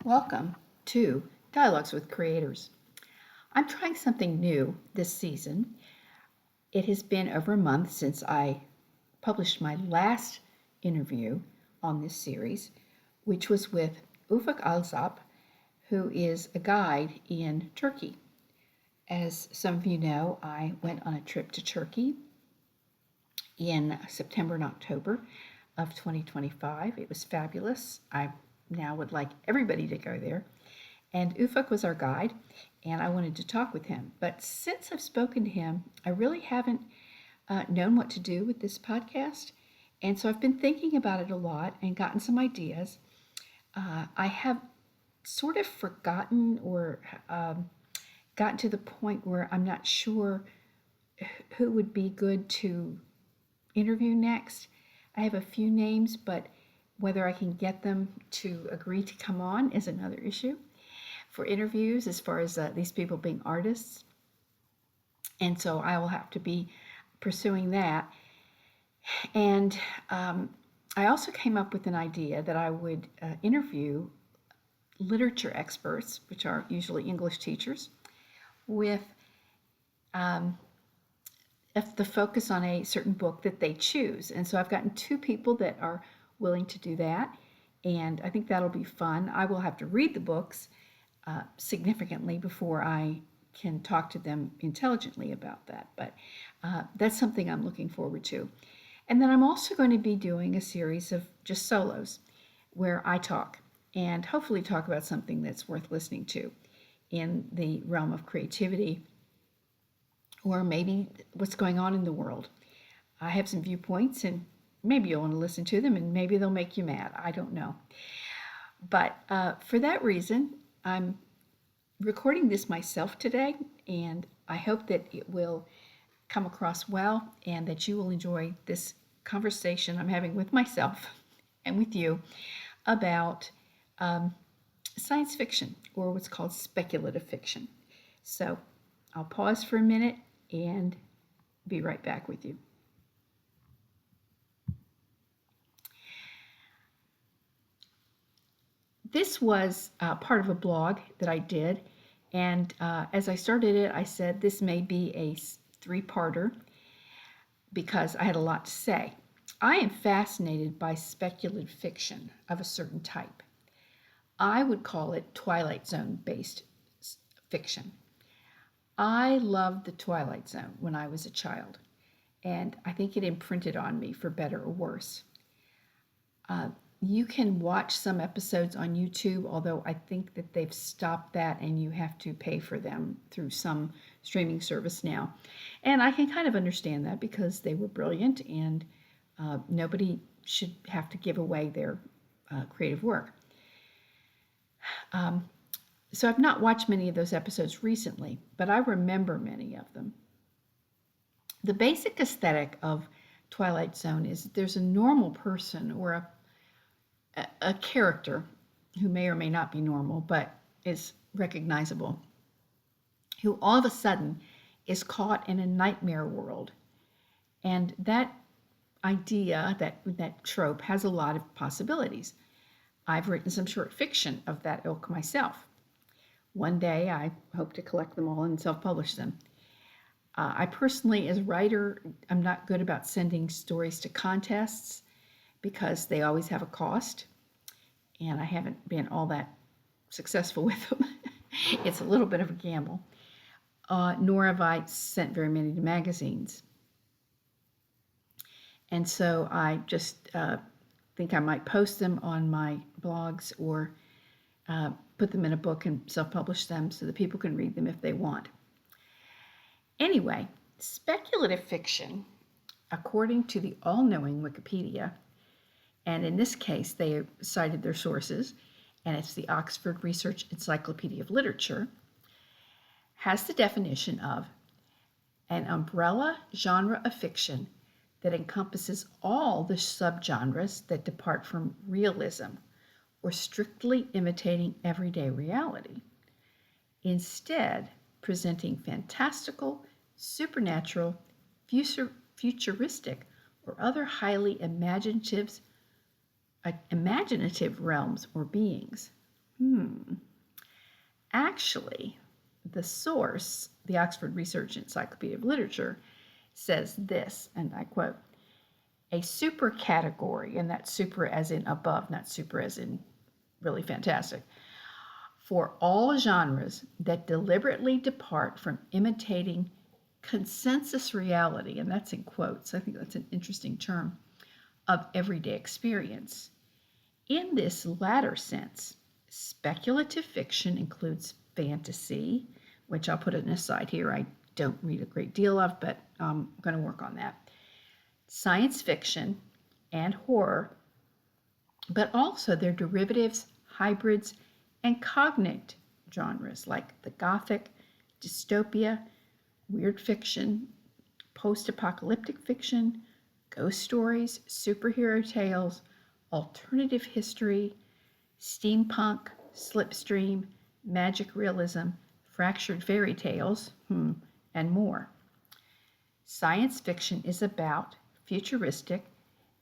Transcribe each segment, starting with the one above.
Welcome to Dialogues with Creators. I'm trying something new this season. It has been over a month since I published my last interview on this series, which was with Ufuk Alzap, who is a guide in Turkey. As some of you know, I went on a trip to Turkey in September and October of 2025. It was fabulous. I now would like everybody to go there. And Ufuk was our guide, and I wanted to talk with him. But since I've spoken to him, I really haven't known what to do with this podcast. And so I've been thinking about it a lot and gotten some ideas. I have sort of forgotten or gotten to the point where I'm not sure who would be good to interview next. I have a few names, but whether I can get them to agree to come on is another issue for interviews as far as these people being artists. And so I will have to be pursuing that. And I also came up with an idea that I would interview literature experts, which are usually English teachers, with the focus on a certain book that they choose. And so I've gotten two people that are willing to do that, and I think that'll be fun. I will have to read the books significantly before I can talk to them intelligently about that, but that's something I'm looking forward to. And then I'm also going to be doing a series of just solos where I talk and hopefully talk about something that's worth listening to in the realm of creativity or maybe what's going on in the world. I have some viewpoints, and maybe you'll want to listen to them, and maybe they'll make you mad. I don't know. But for that reason, I'm recording this myself today, and I hope that it will come across well and that you will enjoy this conversation I'm having with myself and with you about science fiction, or what's called speculative fiction. So I'll pause for a minute and be right back with you. This was part of a blog that I did, and as I started it, I said this may be a three-parter because I had a lot to say. I am fascinated by speculative fiction of a certain type. I would call it Twilight Zone based fiction. I loved the Twilight Zone when I was a child, and I think it imprinted on me for better or worse. You can watch some episodes on YouTube, although I think that they've stopped that and you have to pay for them through some streaming service now. And I can kind of understand that because they were brilliant, and nobody should have to give away their creative work. So I've not watched many of those episodes recently, but I remember many of them. The basic aesthetic of Twilight Zone is there's a normal person or a character who may or may not be normal but is recognizable, who all of a sudden is caught in a nightmare world. And that idea, that trope, has a lot of possibilities. I've written some short fiction of that ilk myself. One day I hope to collect them all and self-publish them. I personally, as a writer, I'm not good about sending stories to contests because they always have a cost, and I haven't been all that successful with them. It's a little bit of a gamble. Nor have I sent very many to magazines. And so I just think I might post them on my blogs or put them in a book and self-publish them so that people can read them if they want. Anyway, speculative fiction, according to the all-knowing Wikipedia, and in this case they cited their sources, and it's the Oxford Research Encyclopedia of Literature, has the definition of an umbrella genre of fiction that encompasses all the subgenres that depart from realism or strictly imitating everyday reality, instead presenting fantastical, supernatural, futuristic, or other highly imaginative realms or beings. Actually, the source, the Oxford Research Encyclopedia of Literature, says this, and I quote, a super category, and that's super as in above, not super as in really fantastic, for all genres that deliberately depart from imitating consensus reality, and that's in quotes, I think that's an interesting term, of everyday experience. In this latter sense, speculative fiction includes fantasy, which I'll put an aside here. I don't read a great deal of, but I'm going to work on that. Science fiction and horror, but also their derivatives, hybrids, and cognate genres like the Gothic, dystopia, weird fiction, post-apocalyptic fiction, ghost stories, superhero tales, alternative history, steampunk, slipstream, magic realism, fractured fairy tales, and more. Science fiction is about futuristic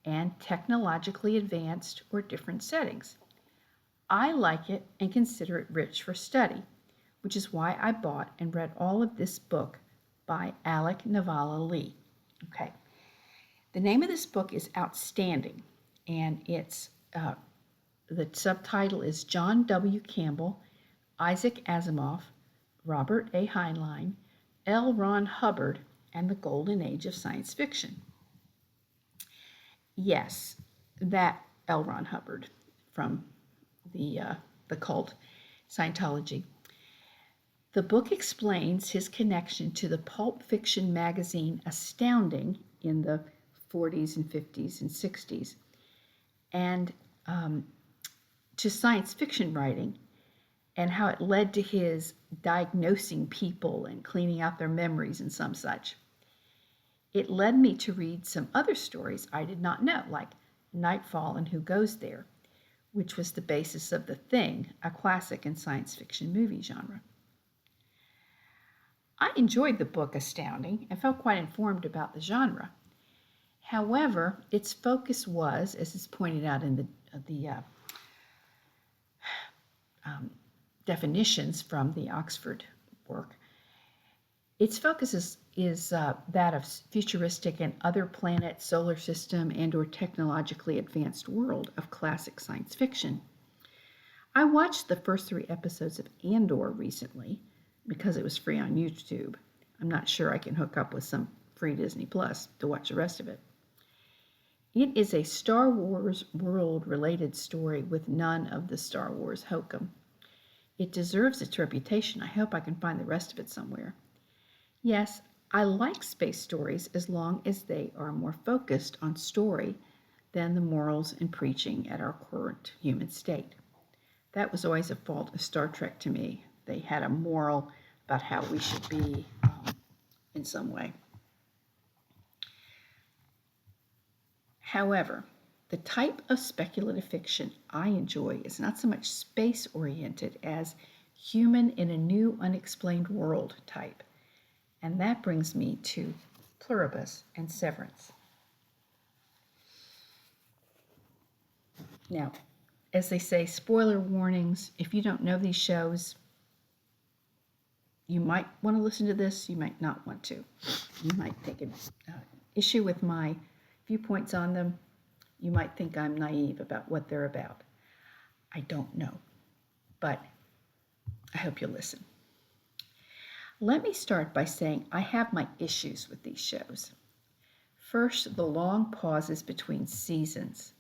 and technologically advanced or different settings. I like it and consider it rich for study, which is why I bought and read all of this book by Alec Navala Lee. Okay, the name of this book is Outstanding, and it's the subtitle is John W. Campbell, Isaac Asimov, Robert A. Heinlein, L. Ron Hubbard, and the Golden Age of Science Fiction. Yes, that L. Ron Hubbard from the cult Scientology. The book explains his connection to the pulp fiction magazine Astounding in the 40s and 50s and 60s, and to science fiction writing, and how it led to his diagnosing people and cleaning out their memories and some such. It led me to read some other stories I did not know, like Nightfall and Who Goes There, which was the basis of The Thing, a classic in science fiction movie genre. I enjoyed the book Astounding and felt quite informed about the genre. However, its focus was, as is pointed out in the definitions from the Oxford work, its focus is that of futuristic and other planet, solar system, and or technologically advanced world of classic science fiction. I watched the first 3 episodes of Andor recently because it was free on YouTube. I'm not sure I can hook up with some free Disney Plus to watch the rest of it. It is a Star Wars world-related story with none of the Star Wars hokum. It deserves its reputation. I hope I can find the rest of it somewhere. Yes, I like space stories as long as they are more focused on story than the morals and preaching at our current human state. That was always a fault of Star Trek to me. They had a moral about how we should be in some way. However, the type of speculative fiction I enjoy is not so much space-oriented as human in a new unexplained world type. And that brings me to Plur1bus and Severance. Now, as they say, spoiler warnings. If you don't know these shows, you might want to listen to this, you might not want to. You might take an issue with my viewpoints on them. You might think I'm naive about what they're about. I don't know, but I hope you'll listen. Let me start by saying I have my issues with these shows. First, the long pauses between seasons.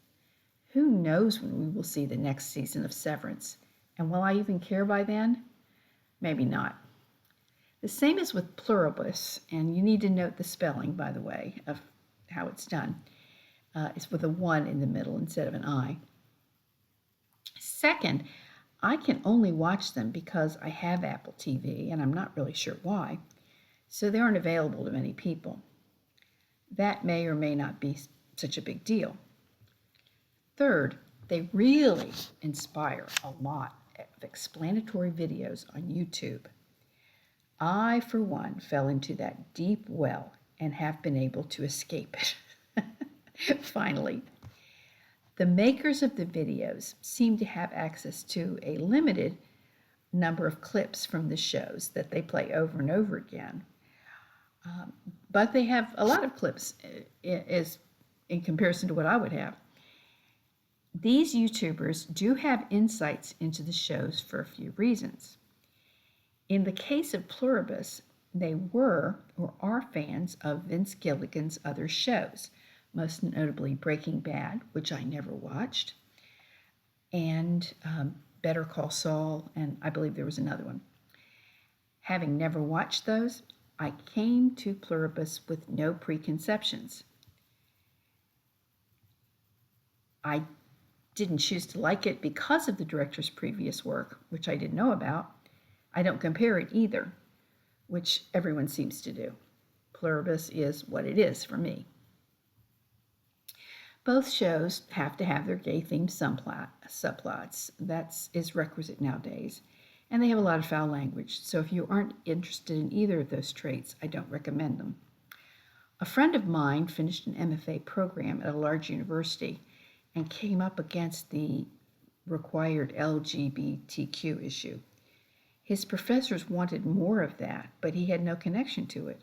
Who knows when we will see the next season of Severance? And will I even care by then? Maybe not. The same is with Plur1bus, and you need to note the spelling, by the way, of how it's done. It's with a 1 in the middle instead of an I. Second, I can only watch them because I have Apple TV, and I'm not really sure why, so they aren't available to many people. That may or may not be such a big deal. Third, they really inspire a lot of explanatory videos on YouTube. I, for one, fell into that deep well and have been able to escape it. Finally. The makers of the videos seem to have access to a limited number of clips from the shows that they play over and over again. But they have a lot of clips in comparison to what I would have. These YouTubers do have insights into the shows for a few reasons. In the case of Plur1bus, they were or are fans of Vince Gilligan's other shows, most notably Breaking Bad, which I never watched, and Better Call Saul, and I believe there was another one. Having never watched those, I came to Plur1bus with no preconceptions. I didn't choose to like it because of the director's previous work, which I didn't know about. I don't compare it either, which everyone seems to do. Plur1bus is what it is for me. Both shows have to have their gay-themed subplots. That is requisite nowadays. And they have a lot of foul language, so if you aren't interested in either of those traits, I don't recommend them. A friend of mine finished an MFA program at a large university and came up against the required LGBTQ issue. His professors wanted more of that, but he had no connection to it.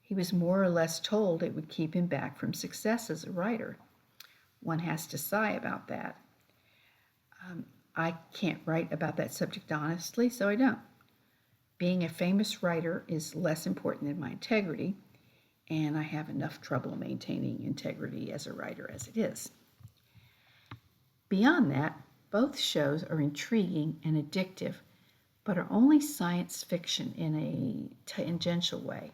He was more or less told it would keep him back from success as a writer. One has to sigh about that. I can't write about that subject honestly, so I don't. Being a famous writer is less important than my integrity, and I have enough trouble maintaining integrity as a writer as it is. Beyond that, both shows are intriguing and addictive, but are only science fiction in a tangential way.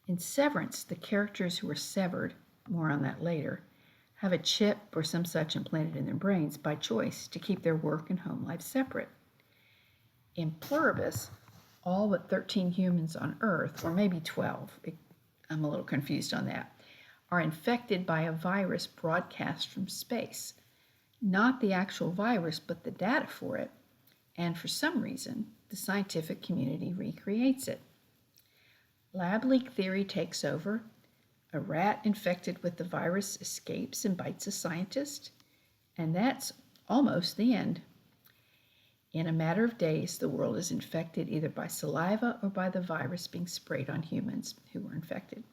In Severance, the characters who are severed, more on that later, have a chip or some such implanted in their brains by choice to keep their work and home life separate. In Plur1bus, all but 13 humans on Earth, or maybe 12, I'm a little confused on that, are infected by a virus broadcast from space. Not the actual virus, but the data for it, and for some reason, the scientific community recreates it. Lab leak theory takes over. A rat infected with the virus escapes and bites a scientist, and that's almost the end. In a matter of days, the world is infected either by saliva or by the virus being sprayed on humans who were infected.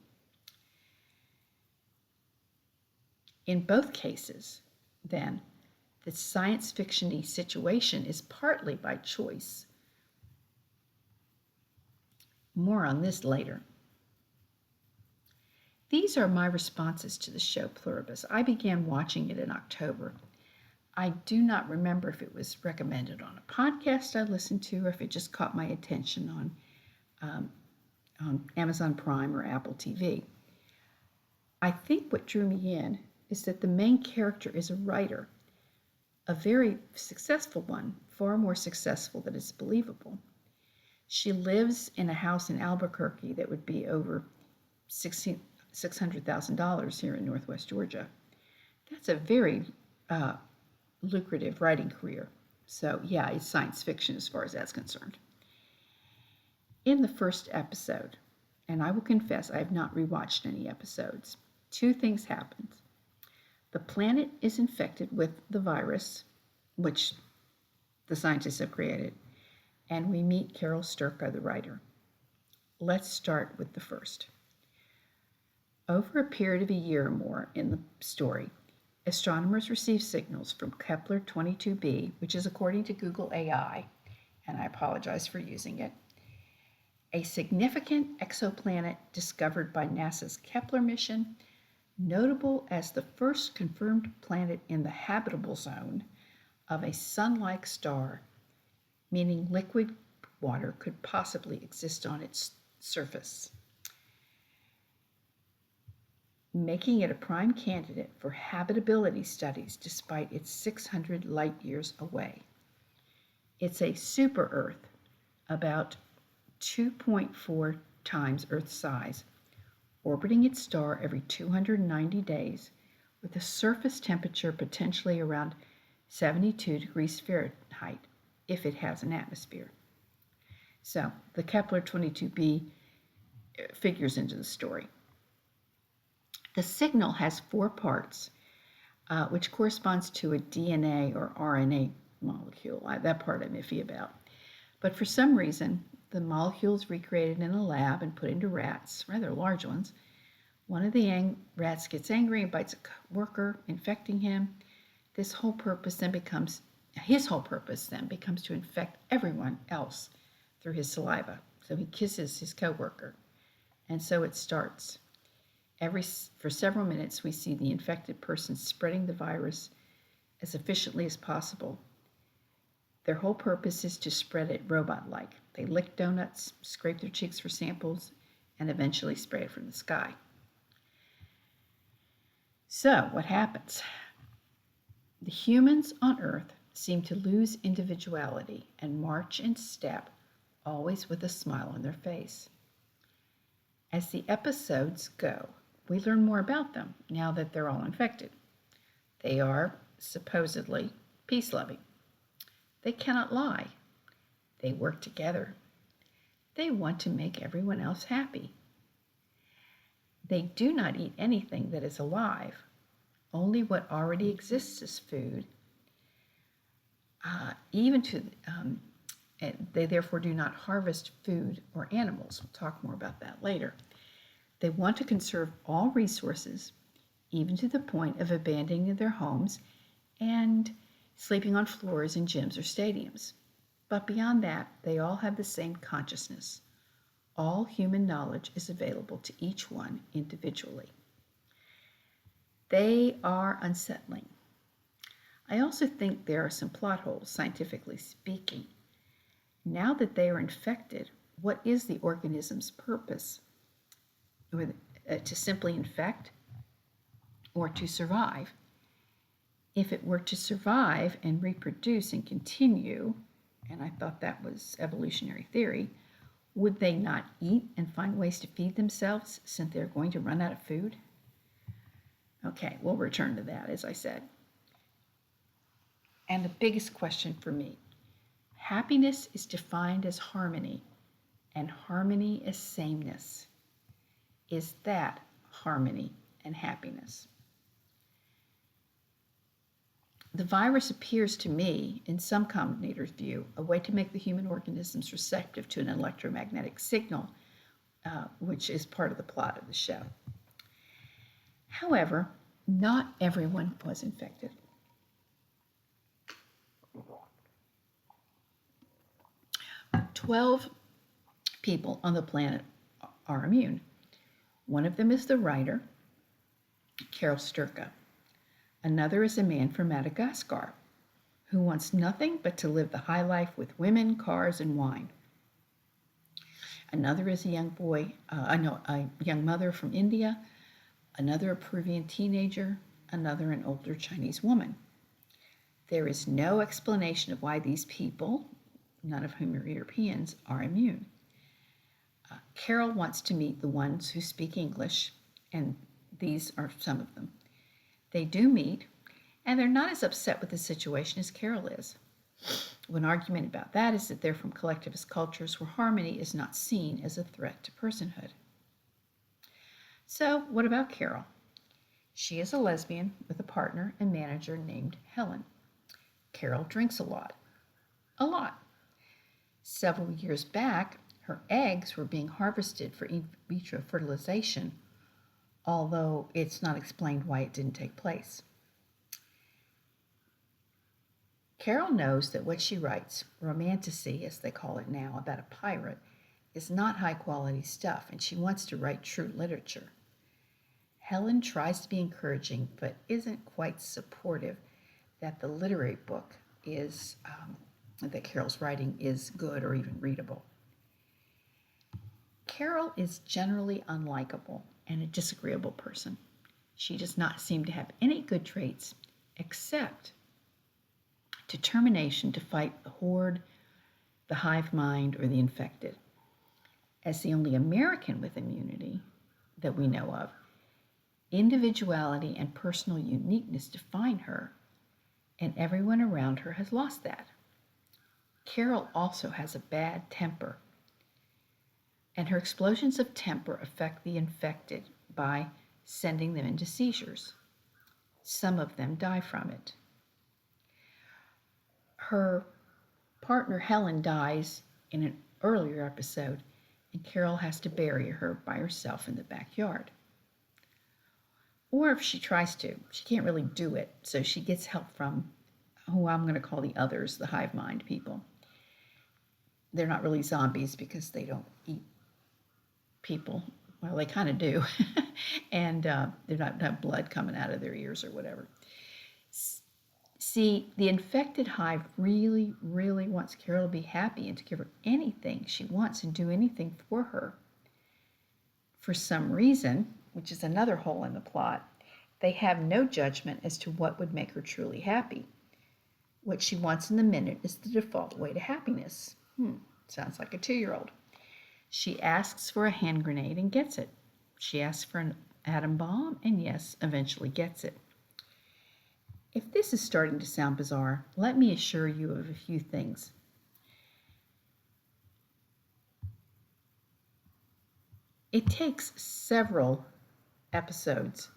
In both cases, then, the science fiction-y situation is partly by choice. More on this later. These are my responses to the show Plur1bus. I began watching it in October. I do not remember if it was recommended on a podcast I listened to or if it just caught my attention on Amazon Prime or Apple TV. I think what drew me in is that the main character is a writer, a very successful one, far more successful than is believable. She lives in a house in Albuquerque that would be over $600,000 here in Northwest Georgia. That's a very lucrative writing career. So yeah, it's science fiction as far as that's concerned. In the first episode, and I will confess I have not rewatched any episodes, two things happen. The planet is infected with the virus, which the scientists have created, and we meet Carol Sturka, the writer. Let's start with the first. Over a period of a year or more in the story, astronomers receive signals from Kepler-22b, which is according to Google AI, and I apologize for using it, a significant exoplanet discovered by NASA's Kepler mission, notable as the first confirmed planet in the habitable zone of a sun-like star, meaning liquid water could possibly exist on its surface, making it a prime candidate for habitability studies despite its 600 light years away. It's a super Earth, about 2.4 times Earth's size, orbiting its star every 290 days with a surface temperature potentially around 72 degrees Fahrenheit if it has an atmosphere. So the Kepler-22b figures into the story. The signal has 4 parts. which corresponds to a DNA or RNA molecule. That part I'm iffy about. But for some reason, the molecule is recreated in a lab and put into rats, rather large ones. One of the rats gets angry and bites a worker, infecting him. His whole purpose then becomes to infect everyone else through his saliva. So he kisses his coworker, and so it starts. For several minutes, we see the infected person spreading the virus as efficiently as possible. Their whole purpose is to spread it robot-like. They lick donuts, scrape their cheeks for samples, and eventually spray it from the sky. So, what happens? The humans on Earth seem to lose individuality and march in step, always with a smile on their face. As the episodes go, we learn more about them now that they're all infected. They are supposedly peace-loving. They cannot lie. They work together. They want to make everyone else happy. They do not eat anything that is alive, only what already exists as food. They therefore do not harvest food or animals. We'll talk more about that later. They want to conserve all resources, even to the point of abandoning their homes and sleeping on floors in gyms or stadiums. But beyond that, they all have the same consciousness. All human knowledge is available to each one individually. They are unsettling. I also think there are some plot holes, scientifically speaking. Now that they are infected, what is the organism's purpose? To simply infect or to survive? If it were to survive and reproduce and continue, and I thought that was evolutionary theory, would they not eat and find ways to feed themselves since they're going to run out of food? Okay, we'll return to that, as I said. And the biggest question for me, happiness is defined as harmony, and harmony is sameness. Is that harmony and happiness? The virus appears to me, in some commentators' view, a way to make the human organisms receptive to an electromagnetic signal, which is part of the plot of the show. However, not everyone was infected. "12 people on the planet are immune. One of them is the writer, Carol Sturka. Another is a man from Madagascar who wants nothing but to live the high life with women, cars, and wine. Another is a young mother from India. Another a Peruvian teenager. Another an older Chinese woman. There is no explanation of why these people, none of whom are Europeans, are immune. Carol wants to meet the ones who speak English, and these are some of them. They do meet, and they're not as upset with the situation as Carol is. One argument about that is that they're from collectivist cultures where harmony is not seen as a threat to personhood. So, what about Carol? She is a lesbian with a partner and manager named Helen. Carol drinks a lot. A lot. Several years back, her eggs were being harvested for in vitro fertilization, although it's not explained why it didn't take place. Carol knows that what she writes, romantasy as they call it now, about a pirate, is not high-quality stuff, and she wants to write true literature. Helen tries to be encouraging, but isn't quite supportive that the literary book is, that Carol's writing is good or even readable. Carol is generally unlikable and a disagreeable person. She does not seem to have any good traits except determination to fight the horde, the hive mind, or the infected. As the only American with immunity that we know of, individuality and personal uniqueness define her, and everyone around her has lost that. Carol also has a bad temper, and her explosions of temper affect the infected by sending them into seizures. Some of them die from it. Her partner Helen dies in an earlier episode, and Carol has to bury her by herself in the backyard. Or if she tries to, she can't really do it, so she gets help from who I'm going to call the others, the hive mind people. They're not really zombies because they don't eat people. Well, they kind of do. And they're not have blood coming out of their ears or whatever. See, the infected hive really, really wants Carol to be happy and to give her anything she wants and do anything for her. For some reason, which is another hole in the plot, they have no judgment as to what would make her truly happy. What she wants in the minute is the default way to happiness. Sounds like a 2-year-old. She asks for a hand grenade and gets it. She asks for an atom bomb and yes, eventually gets it. If this is starting to sound bizarre, let me assure you of a few things. It takes several episodes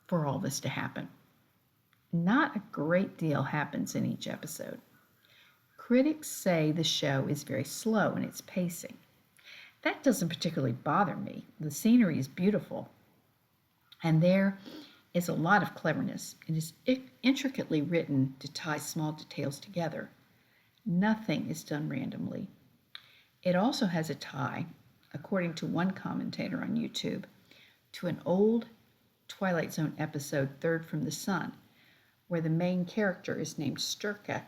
for all this to happen. Not a great deal happens in each episode. Critics say the show is very slow in its pacing. That doesn't particularly bother me. The scenery is beautiful, and there is a lot of cleverness. It is intricately written to tie small details together. Nothing is done randomly. It also has a tie, according to one commentator on YouTube, to an old Twilight Zone episode, Third from the Sun, where the main character is named Sturka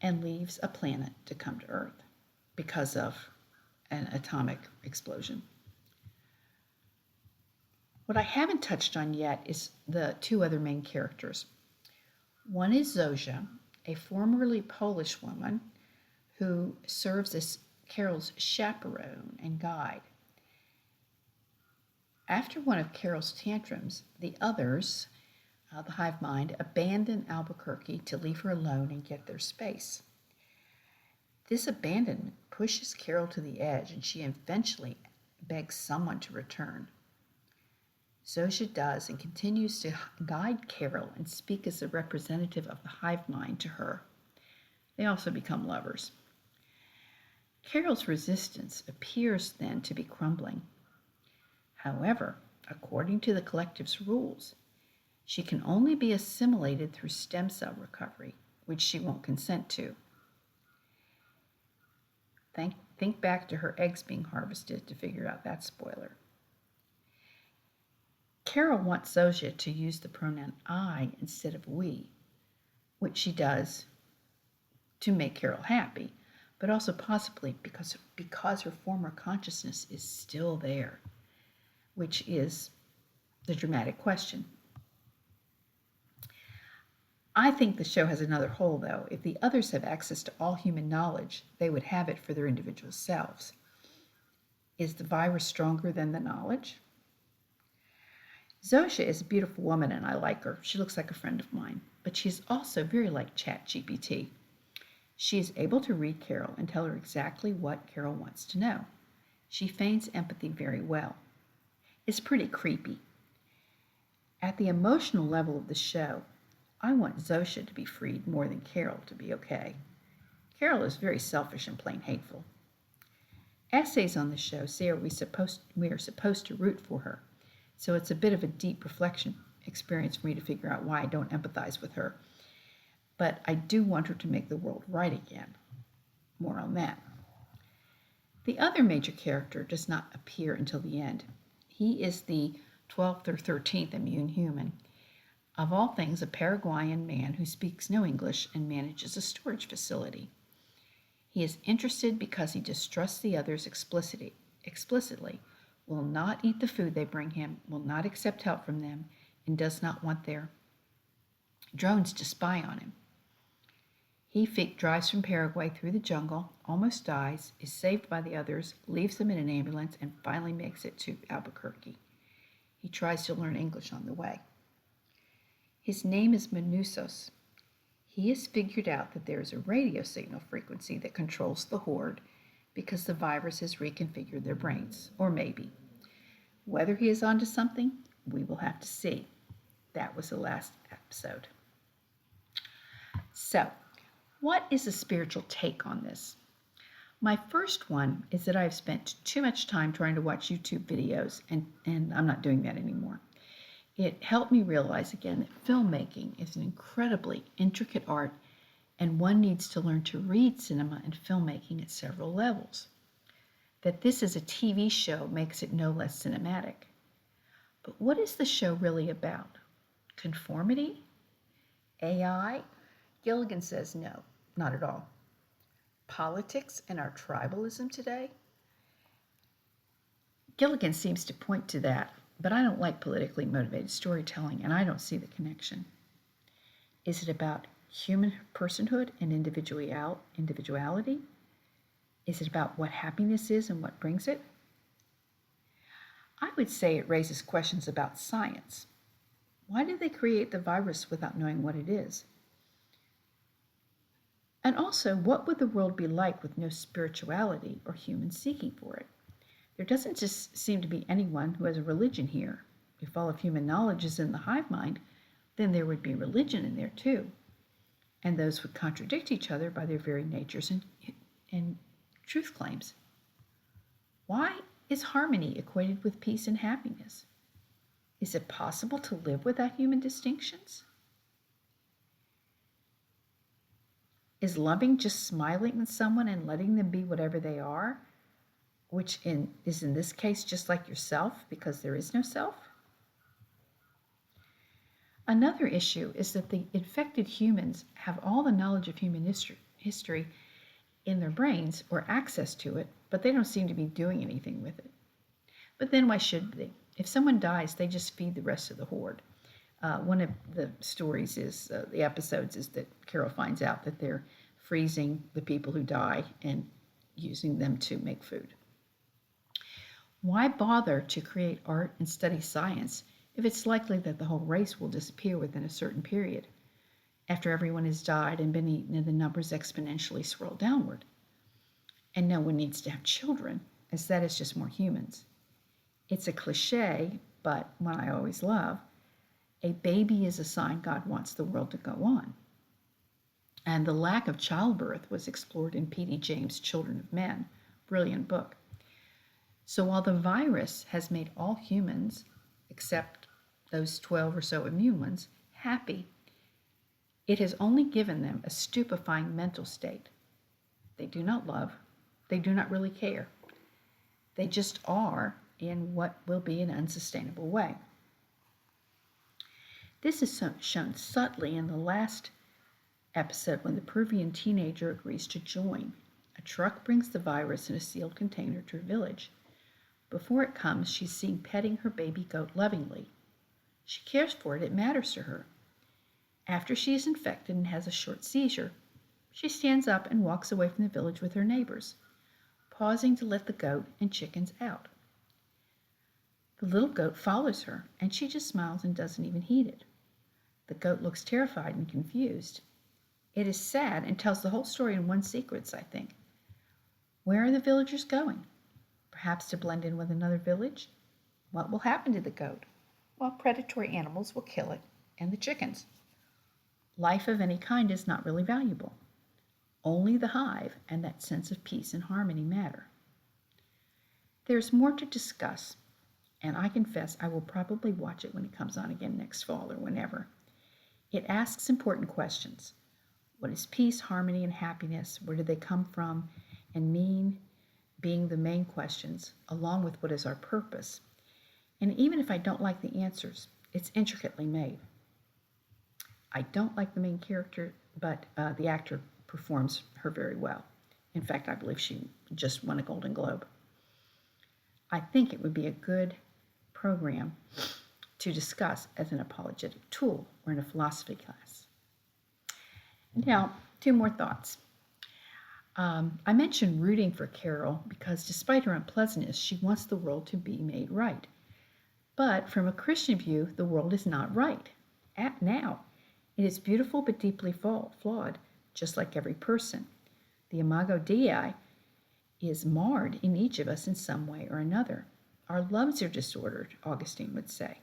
and leaves a planet to come to Earth because of an atomic explosion. What I haven't touched on yet is the 2 other main characters. One is Zosha, a formerly Polish woman who serves as Carol's chaperone and guide. After one of Carol's tantrums, the others, the hive mind, abandon Albuquerque to leave her alone and get their space. This abandonment pushes Carol to the edge, and she eventually begs someone to return. Zosha does and continues to guide Carol and speak as a representative of the hive mind to her. They also become lovers. Carol's resistance appears then to be crumbling. However, according to the collective's rules, she can only be assimilated through stem cell recovery, which she won't consent to. Think back to her eggs being harvested to figure out that spoiler. Carol wants Zosha to use the pronoun I instead of we, which she does to make Carol happy, but also possibly because her former consciousness is still there, which is the dramatic question. I think the show has another hole, though. If the others have access to all human knowledge, they would have it for their individual selves. Is the virus stronger than the knowledge? Zosha is a beautiful woman, and I like her. She looks like a friend of mine, but she is also very like ChatGPT. She is able to read Carol and tell her exactly what Carol wants to know. She feigns empathy very well. It's pretty creepy. At the emotional level of the show, I want Zosha to be freed more than Carol to be okay. Carol is very selfish and plain hateful. Essays on the show say we are supposed to root for her, so it's a bit of a deep reflection experience for me to figure out why I don't empathize with her. But I do want her to make the world right again. More on that. The other major character does not appear until the end. He is the 12th or 13th immune human. Of all things, a Paraguayan man who speaks no English and manages a storage facility. He is interested because he distrusts the others explicitly, will not eat the food they bring him, will not accept help from them, and does not want their drones to spy on him. He drives from Paraguay through the jungle, almost dies, is saved by the others, leaves them in an ambulance, and finally makes it to Albuquerque. He tries to learn English on the way. His name is Manusos. He has figured out that there is a radio signal frequency that controls the horde because the virus has reconfigured their brains, or maybe. Whether he is onto something, we will have to see. That was the last episode. So, what is a spiritual take on this? My first one is that I've spent too much time trying to watch YouTube videos, and I'm not doing that anymore. It helped me realize again that filmmaking is an incredibly intricate art, and one needs to learn to read cinema and filmmaking at several levels. That this is a TV show makes it no less cinematic. But what is the show really about? Conformity? AI? Gilligan says no, not at all. Politics and our tribalism today? Gilligan seems to point to that, but I don't like politically motivated storytelling, and I don't see the connection. Is it about human personhood and individuality? Is it about what happiness is and what brings it? I would say it raises questions about science. Why did they create the virus without knowing what it is? And also, what would the world be like with no spirituality or human seeking for it? There doesn't just seem to be anyone who has a religion here. If all of human knowledge is in the hive mind, then there would be religion in there too. And those would contradict each other by their very natures and truth claims. Why is harmony equated with peace and happiness? Is it possible to live without human distinctions? Is loving just smiling at someone and letting them be whatever they are, which is in this case just like yourself because there is no self? Another issue is that the infected humans have all the knowledge of human history in their brains or access to it, but they don't seem to be doing anything with it. But then why should they? If someone dies, they just feed the rest of the horde. One of the stories is, the episodes is that Carol finds out that they're freezing the people who die and using them to make food. Why bother to create art and study science if it's likely that the whole race will disappear within a certain period? After everyone has died and been eaten and the numbers exponentially swirl downward. And no one needs to have children, as that is just more humans. It's a cliche, but one I always love. A baby is a sign God wants the world to go on. And the lack of childbirth was explored in P.D. James' Children of Men, brilliant book. So while the virus has made all humans, except those 12 or so immune ones, happy, it has only given them a stupefying mental state. They do not love. They do not really care. They just are in what will be an unsustainable way. This is shown subtly in the last episode when the Peruvian teenager agrees to join. A truck brings the virus in a sealed container to her village. Before it comes, she's seen petting her baby goat lovingly. She cares for it. It matters to her. After she is infected and has a short seizure, she stands up and walks away from the village with her neighbors, pausing to let the goat and chickens out. The little goat follows her, and she just smiles and doesn't even heed it. The goat looks terrified and confused. It is sad and tells the whole story in one sequence, I think. Where are the villagers going? Perhaps to blend in with another village? What will happen to the goat? Well, predatory animals will kill it, and the chickens. Life of any kind is not really valuable. Only the hive and that sense of peace and harmony matter. There's more to discuss, and I confess I will probably watch it when it comes on again next fall or whenever. It asks important questions. What is peace, harmony, and happiness? Where do they come from and mean? Being the main questions, along with what is our purpose. And even if I don't like the answers, it's intricately made. I don't like the main character, but the actor performs her very well. In fact, I believe she just won a Golden Globe. I think it would be a good program to discuss as an apologetic tool or in a philosophy class. Now, 2 more thoughts. I mentioned rooting for Carol because despite her unpleasantness, she wants the world to be made right. But from a Christian view, the world is not right. Now, it is beautiful but deeply flawed, just like every person. The imago Dei is marred in each of us in some way or another. Our loves are disordered, Augustine would say.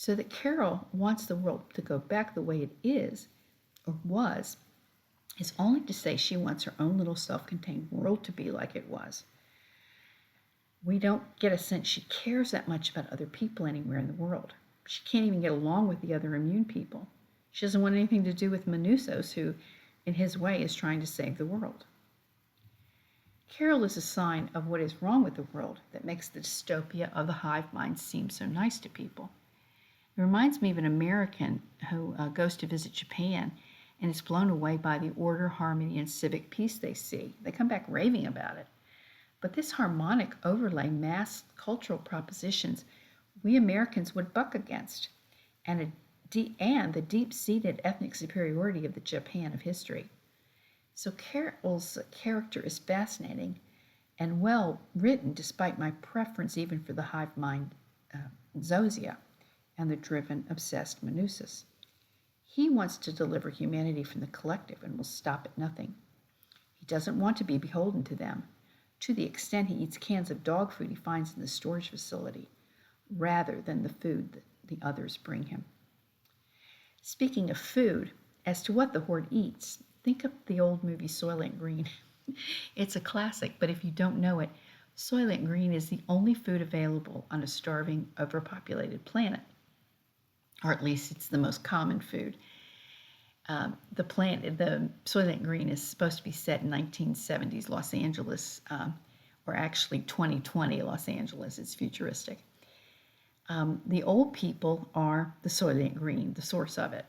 So that Carol wants the world to go back the way it is, or was, is only to say she wants her own little self-contained world to be like it was. We don't get a sense she cares that much about other people anywhere in the world. She can't even get along with the other immune people. She doesn't want anything to do with Manusos, who, in his way, is trying to save the world. Carol is a sign of what is wrong with the world that makes the dystopia of the hive mind seem so nice to people. It reminds me of an American who goes to visit Japan and is blown away by the order, harmony, and civic peace they see. They come back raving about it. But this harmonic overlay masks cultural propositions we Americans would buck against, and the deep-seated ethnic superiority of the Japan of history. So Carol's character is fascinating and well written, despite my preference even for the hive mind Zosia and the driven, obsessed Manusis. He wants to deliver humanity from the collective and will stop at nothing. He doesn't want to be beholden to them, to the extent he eats cans of dog food he finds in the storage facility, rather than the food that the others bring him. Speaking of food, as to what the Horde eats, think of the old movie Soylent Green. It's a classic, but if you don't know it, Soylent Green is the only food available on a starving, overpopulated planet. Or at least it's the most common food. The Soylent Green is supposed to be set in 1970s Los Angeles, or actually 2020 Los Angeles. It's futuristic. The old people are the Soylent Green, the source of it,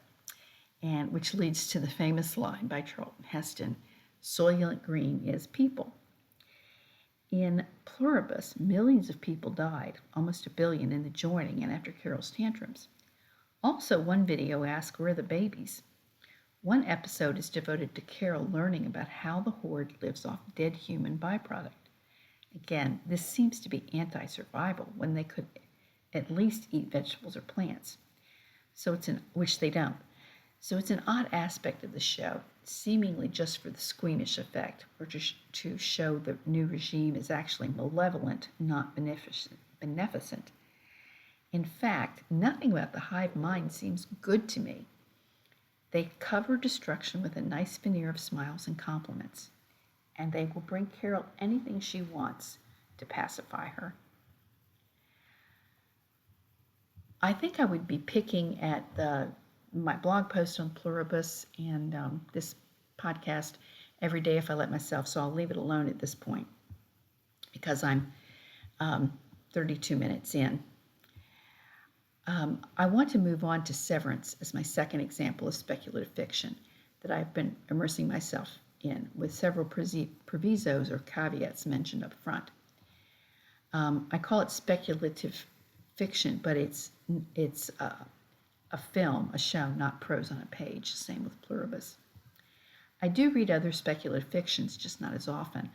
and which leads to the famous line by Charlton Heston, Soylent Green is people. In Plur1bus, millions of people died, almost 1 billion in the joining and after Carol's tantrums. Also, one video asks, where are the babies? One episode is devoted to Carol learning about how the Horde lives off dead human byproduct. Again, this seems to be anti-survival when they could at least eat vegetables or plants, which they don't. So it's an odd aspect of the show, seemingly just for the squeamish effect, or just to show the new regime is actually malevolent, not beneficent. In fact, nothing about the hive mind seems good to me. They cover destruction with a nice veneer of smiles and compliments, and they will bring Carol anything she wants to pacify her. I think I would be picking at my blog post on Plur1bus and this podcast every day if I let myself, so I'll leave it alone at this point because I'm 32 minutes in. I want to move on to Severance as my second example of speculative fiction that I've been immersing myself in, with several provisos or caveats mentioned up front. I call it speculative fiction, but it's a film, a show, not prose on a page. Same with Plur1bus. I do read other speculative fictions, just not as often.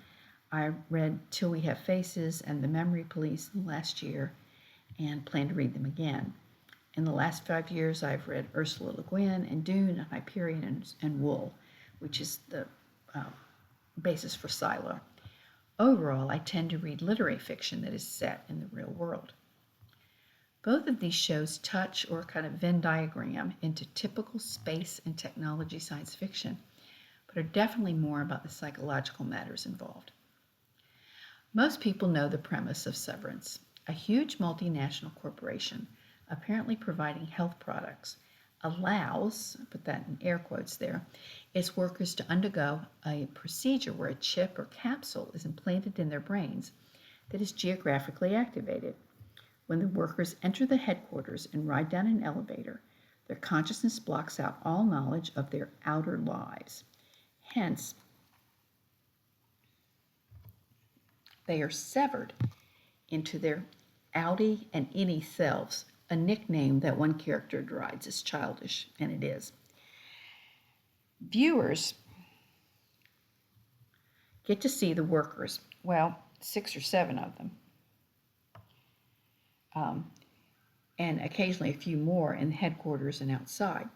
I read Till We Have Faces and The Memory Police last year and plan to read them again. In the last 5 years, I've read Ursula Le Guin and Dune and Hyperion and Wool, which is the basis for Silo. Overall, I tend to read literary fiction that is set in the real world. Both of these shows touch or kind of Venn diagram into typical space and technology science fiction, but are definitely more about the psychological matters involved. Most people know the premise of Severance. A huge multinational corporation, apparently providing health products, allows, put that in air quotes there, its workers to undergo a procedure where a chip or capsule is implanted in their brains that is geographically activated. When the workers enter the headquarters and ride down an elevator, their consciousness blocks out all knowledge of their outer lives. Hence, they are severed into their outie and innie selves, a nickname that one character derides as childish, and it is. Viewers get to see the workers, well, 6 or 7 of them, and occasionally a few more in the headquarters and outside.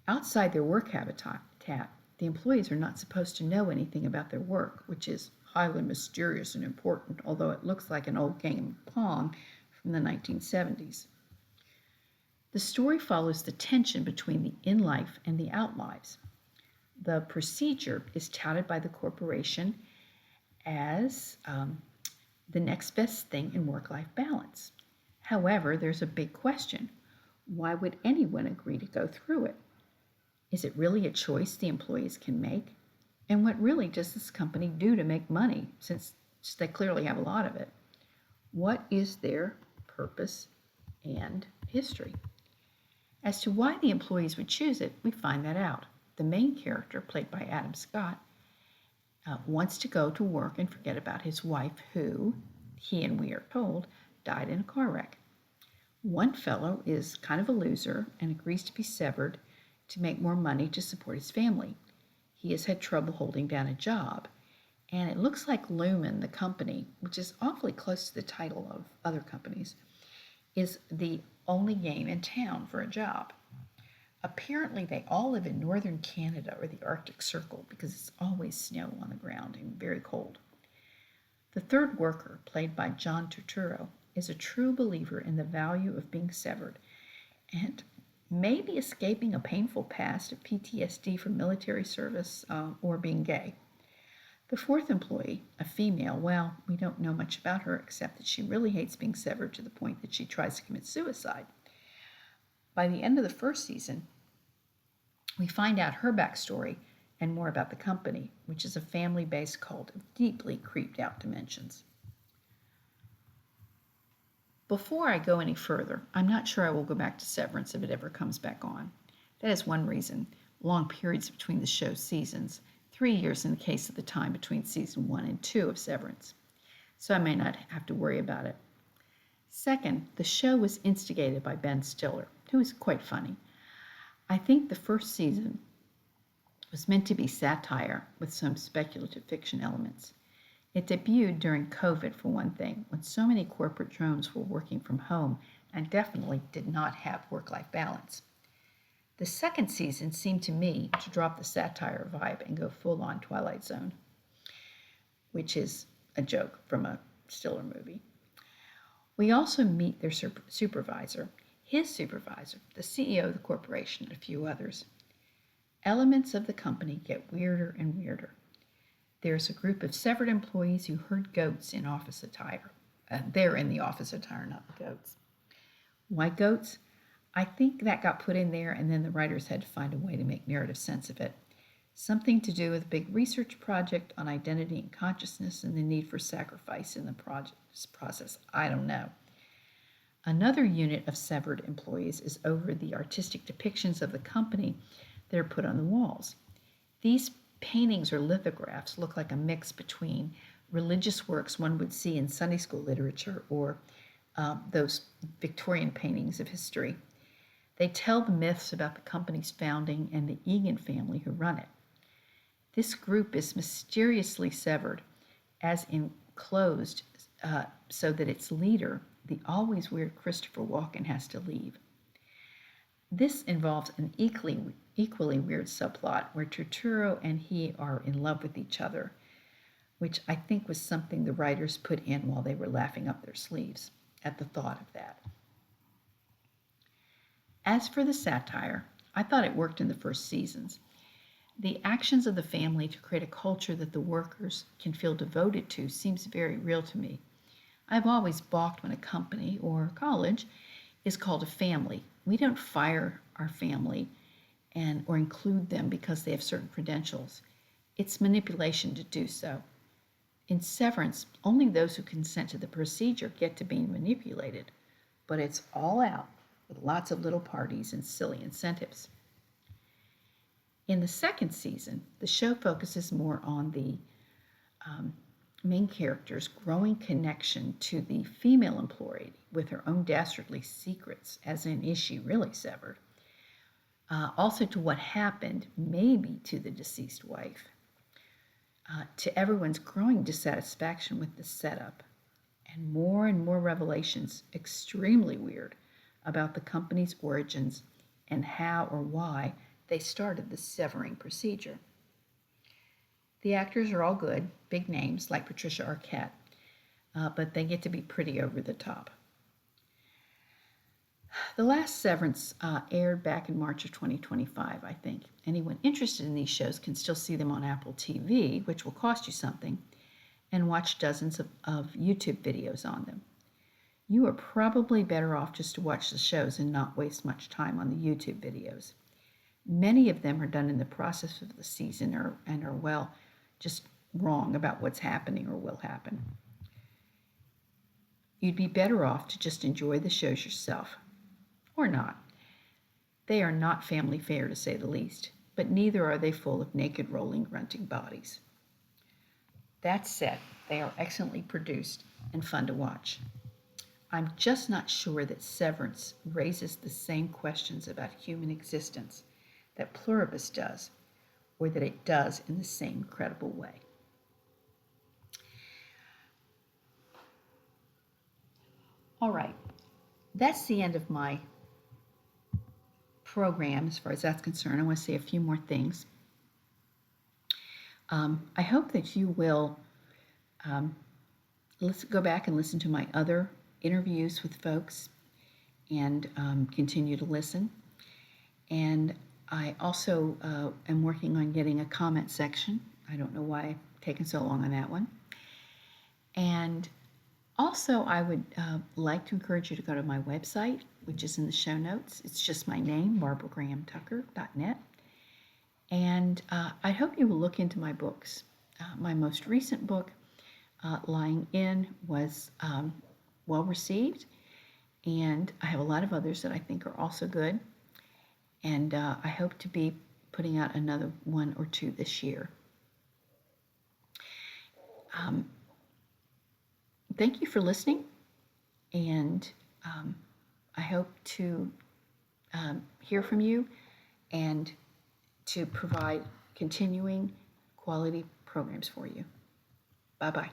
Outside their work habitat, the employees are not supposed to know anything about their work, which is highly mysterious and important, although it looks like an old game of Pong from the 1970s. The story follows the tension between the in life and the out lives. The procedure is touted by the corporation as the next best thing in work life balance. However, there's a big question. Why would anyone agree to go through it? Is it really a choice the employees can make? And what really does this company do to make money, since they clearly have a lot of it? What is their purpose and history? As to why the employees would choose it, we find that out. The main character, played by Adam Scott, wants to go to work and forget about his wife, who, he and we are told, died in a car wreck. One fellow is kind of a loser and agrees to be severed to make more money to support his family. He has had trouble holding down a job, and it looks like Lumen, the company, which is awfully close to the title of other companies, is the only game in town for a job. Apparently, they all live in northern Canada or the Arctic Circle because it's always snow on the ground and very cold. The third worker, played by John Turturro, is a true believer in the value of being severed and maybe escaping a painful past of PTSD from military service or being gay. The fourth employee, a female, well, we don't know much about her except that she really hates being severed to the point that she tries to commit suicide. By the end of the first season, we find out her backstory and more about the company, which is a family-based cult of deeply creeped out dimensions. Before I go any further, I'm not sure I will go back to Severance if it ever comes back on. That is one reason, long periods between the show's seasons, 3 years in the case of the time between season 1 and 2 of Severance. So I may not have to worry about it. Second, the show was instigated by Ben Stiller, who is quite funny. I think the first season was meant to be satire with some speculative fiction elements. It debuted during COVID, for one thing, when so many corporate drones were working from home and definitely did not have work-life balance. The second season seemed to me to drop the satire vibe and go full-on Twilight Zone, which is a joke from a Stiller movie. We also meet their supervisor, his supervisor, the CEO of the corporation, and a few others. Elements of the company get weirder and weirder. There's a group of severed employees who herd goats in office attire. They're in the office attire, not the goats. Why goats? I think that got put in there, and then the writers had to find a way to make narrative sense of it. Something to do with a big research project on identity and consciousness and the need for sacrifice in the process. I don't know. Another unit of severed employees is over the artistic depictions of the company that are put on the walls. These paintings or lithographs look like a mix between religious works one would see in Sunday school literature or those Victorian paintings of history. They tell the myths about the company's founding and the Egan family who run it. This group is mysteriously severed, as enclosed, so that its leader, the always weird Christopher Walken, has to leave. This involves an equally weird subplot where Turturro and he are in love with each other, which I think was something the writers put in while they were laughing up their sleeves at the thought of that. As for the satire, I thought it worked in the first seasons. The actions of the family to create a culture that the workers can feel devoted to seems very real to me. I've always balked when a company or college is called a family. We don't fire our family or include them because they have certain credentials. It's manipulation to do so. In Severance, only those who consent to the procedure get to being manipulated, but it's all out with lots of little parties and silly incentives. In the second season, the show focuses more on the main character's growing connection to the female employee with her own dastardly secrets, as in, is she really severed? Also to what happened, maybe to the deceased wife, to everyone's growing dissatisfaction with the setup, and more revelations, extremely weird, about the company's origins and how or why they started the severing procedure. The actors are all good, big names like Patricia Arquette, but they get to be pretty over the top. The last Severance aired back in March of 2025, I think. Anyone interested in these shows can still see them on Apple TV, which will cost you something, and watch dozens of YouTube videos on them. You are probably better off just to watch the shows and not waste much time on the YouTube videos. Many of them are done in the process of the season and are, well, just wrong about what's happening or will happen. You'd be better off to just enjoy the shows yourself. Or not. They are not family fare, to say the least, but neither are they full of naked, rolling, grunting bodies. That said, they are excellently produced and fun to watch. I'm just not sure that Severance raises the same questions about human existence that Plur1bus does, or that it does in the same credible way. All right, that's the end of my program as far as that's concerned. I want to say a few more things. I hope that you will let's go back and listen to my other interviews with folks and continue to listen. And I also am working on getting a comment section. I don't know why I've taken so long on that one. And also, I would like to encourage you to go to my website, which is in the show notes. It's just my name, barbaragrahamtucker.net. And I hope you will look into my books. My most recent book, Lying In, was well received. And I have a lot of others that I think are also good. And I hope to be putting out another one or two this year. Thank you for listening, and I hope to hear from you and to provide continuing quality programs for you. Bye-bye.